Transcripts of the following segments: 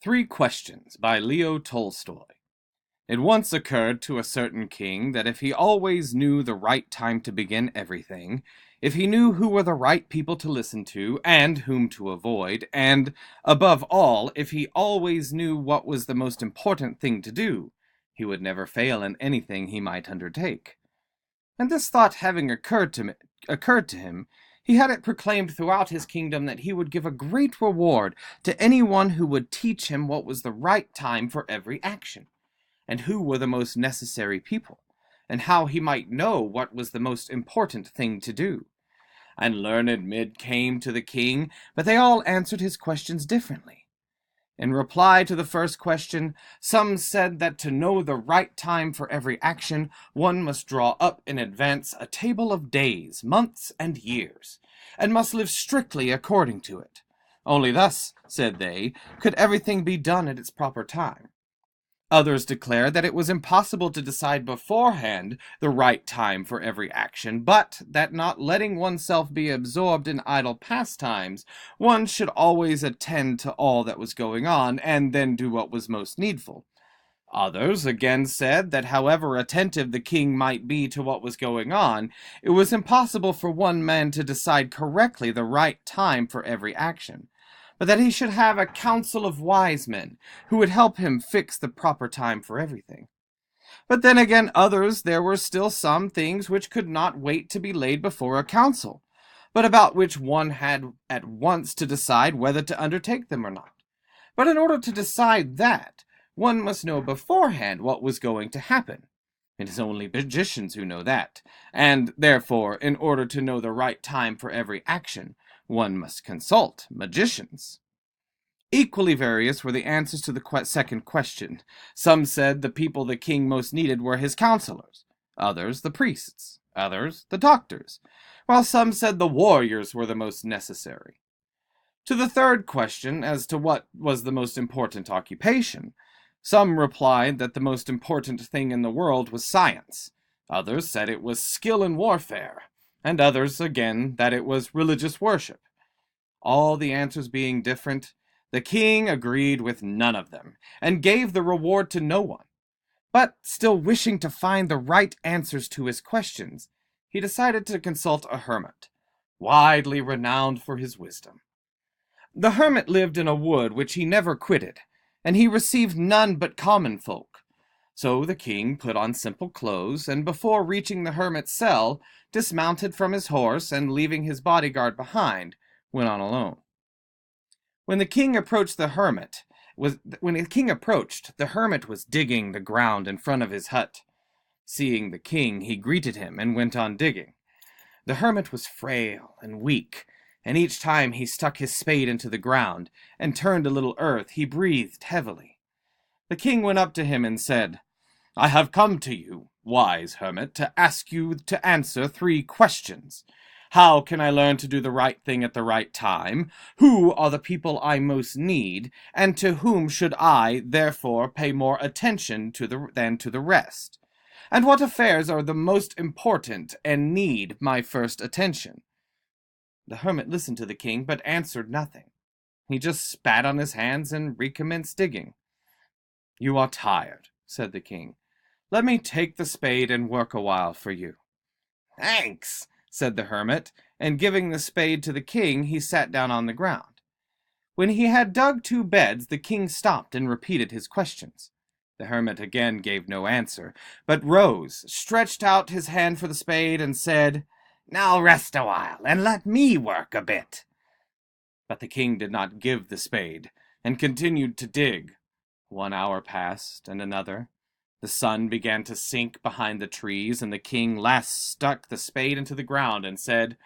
Three Questions by Leo Tolstoy. It once occurred to a certain king that if he always knew the right time to begin everything, if he knew who were the right people to listen to and whom to avoid, and, above all, if he always knew what was the most important thing to do, he would never fail in anything he might undertake. And this thought having occurred to him, he had it proclaimed throughout his kingdom that he would give a great reward to anyone who would teach him what was the right time for every action, and who were the most necessary people, and how he might know what was the most important thing to do. And learned men came to the king, but they all answered his questions differently. In reply to the first question, some said that to know the right time for every action, one must draw up in advance a table of days, months, and years, and must live strictly according to it. Only thus, said they, could everything be done at its proper time. Others declared that it was impossible to decide beforehand the right time for every action, but that not letting oneself be absorbed in idle pastimes, one should always attend to all that was going on, and then do what was most needful. Others again said that however attentive the king might be to what was going on, it was impossible for one man to decide correctly the right time for every action, but that he should have a council of wise men who would help him fix the proper time for everything. But then again there were still some things which could not wait to be laid before a council, but about which one had at once to decide whether to undertake them or not. But in order to decide that, one must know beforehand what was going to happen. It is only magicians who know that, and therefore, in order to know the right time for every action, one must consult magicians. Equally various were the answers to the second question. Some said the people the king most needed were his counselors, others the priests, others the doctors, while some said the warriors were the most necessary. To the third question, as to what was the most important occupation, some replied that the most important thing in the world was science, others said it was skill in warfare, and others, again, that it was religious worship. All the answers being different, the king agreed with none of them, and gave the reward to no one. But, still wishing to find the right answers to his questions, he decided to consult a hermit, widely renowned for his wisdom. The hermit lived in a wood which he never quitted, and he received none but common folk. So the king put on simple clothes, and before reaching the hermit's cell, dismounted from his horse, and leaving his bodyguard behind, went on alone. When the king approached, the hermit was digging the ground in front of his hut. Seeing the king, he greeted him and went on digging. The hermit was frail and weak, and each time he stuck his spade into the ground and turned a little earth, he breathed heavily. The king went up to him and said, "I have come to you, wise hermit, to ask you to answer 3 questions. How can I learn to do the right thing at the right time? Who are the people I most need? And to whom should I, therefore, pay more attention than to the rest? And what affairs are the most important and need my first attention?" The hermit listened to the king, but answered nothing. He just spat on his hands and recommenced digging. "You are tired," said the king. "Let me take the spade and work a while for you." "Thanks," said the hermit, and giving the spade to the king, he sat down on the ground. When he had dug 2 beds, the king stopped and repeated his questions. The hermit again gave no answer, but rose, stretched out his hand for the spade, and said, "Now rest a while, and let me work a bit." But the king did not give the spade, and continued to dig. 1 hour passed, and another. The sun began to sink behind the trees, and the king last stuck the spade into the ground and said,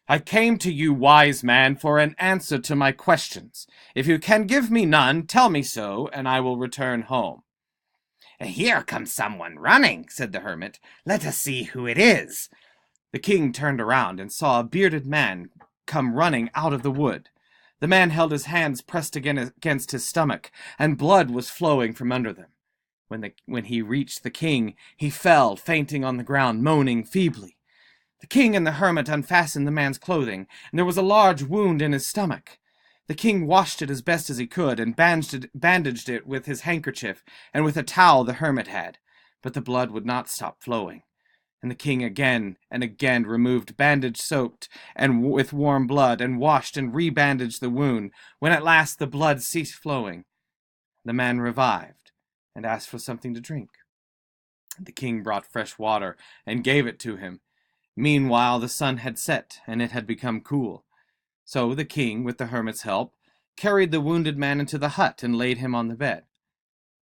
"I came to you, wise man, for an answer to my questions. If you can give me none, tell me so, and I will return home." "Here comes someone running," said the hermit. "Let us see who it is." The king turned around and saw a bearded man come running out of the wood. The man held his hands pressed against his stomach, and blood was flowing from under them. When he reached the king, he fell, fainting on the ground, moaning feebly. The king and the hermit unfastened the man's clothing, and there was a large wound in his stomach. The king washed it as best as he could, and bandaged it with his handkerchief, and with a towel the hermit had, but the blood would not stop flowing. And the king again and again removed bandage soaked and with warm blood, and washed and rebandaged the wound, when at last the blood ceased flowing. The man revived, and asked for something to drink. The king brought fresh water, and gave it to him. Meanwhile the sun had set, and it had become cool. So the king, with the hermit's help, carried the wounded man into the hut, and laid him on the bed.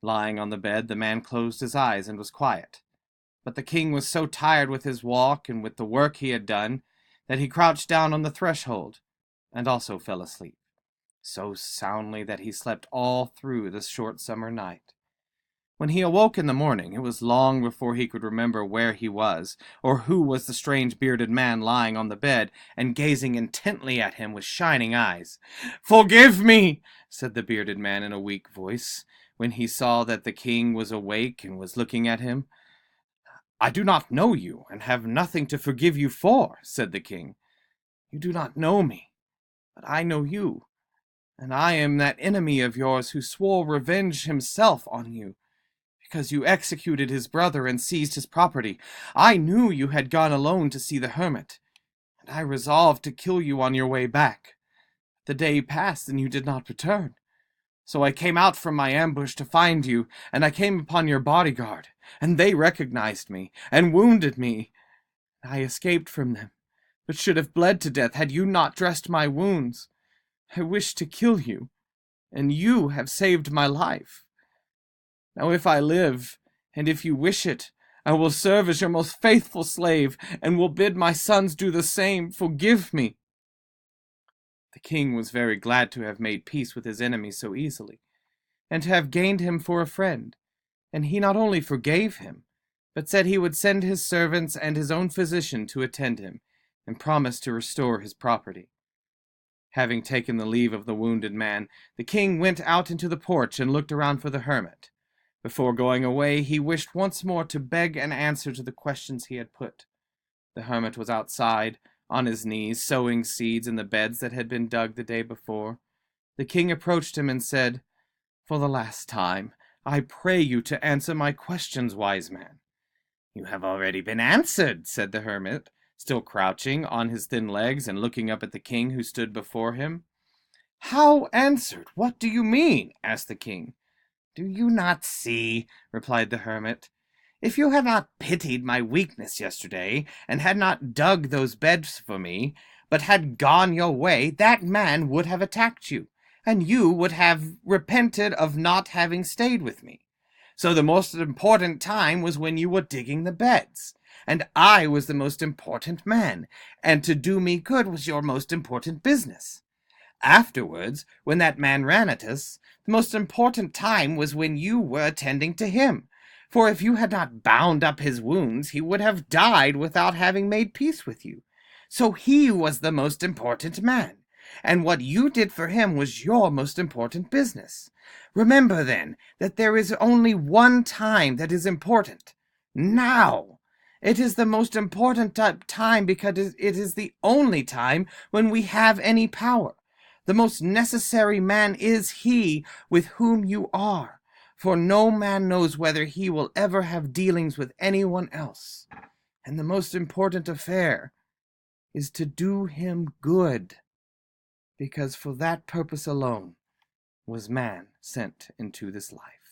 Lying on the bed, the man closed his eyes and was quiet. But the king was so tired with his walk and with the work he had done, that he crouched down on the threshold, and also fell asleep, so soundly that he slept all through the short summer night. When he awoke in the morning, it was long before he could remember where he was, or who was the strange bearded man lying on the bed, and gazing intently at him with shining eyes. "Forgive me," said the bearded man in a weak voice, when he saw that the king was awake and was looking at him. "I do not know you, and have nothing to forgive you for," said the king. "You do not know me, but I know you, and I am that enemy of yours who swore revenge himself on you, because you executed his brother and seized his property. I knew you had gone alone to see the hermit, and I resolved to kill you on your way back. The day passed, and you did not return. So I came out from my ambush to find you, and I came upon your bodyguard, and they recognized me, and wounded me. I escaped from them, but should have bled to death had you not dressed my wounds. I wished to kill you, and you have saved my life. Now if I live, and if you wish it, I will serve as your most faithful slave, and will bid my sons do the same. Forgive me." The king was very glad to have made peace with his enemy so easily, and to have gained him for a friend, and he not only forgave him, but said he would send his servants and his own physician to attend him, and promised to restore his property. Having taken the leave of the wounded man, the king went out into the porch and looked around for the hermit. Before going away, he wished once more to beg an answer to the questions he had put. The hermit was outside, on his knees, sowing seeds in the beds that had been dug the day before. The king approached him and said, "For the last time, I pray you to answer my questions, wise man." "You have already been answered," said the hermit, still crouching on his thin legs and looking up at the king who stood before him. "How answered? What do you mean?" asked the king. "Do you not see?" replied the hermit. "If you had not pitied my weakness yesterday, and had not dug those beds for me, but had gone your way, that man would have attacked you, and you would have repented of not having stayed with me. So the most important time was when you were digging the beds, and I was the most important man, and to do me good was your most important business. Afterwards, when that man ran at us, the most important time was when you were attending to him. For if you had not bound up his wounds, he would have died without having made peace with you. So he was the most important man, and what you did for him was your most important business. Remember, then, that there is only one time that is important. Now! It is the most important time because it is the only time when we have any power. The most necessary man is he with whom you are, for no man knows whether he will ever have dealings with anyone else. And the most important affair is to do him good, because for that purpose alone was man sent into this life."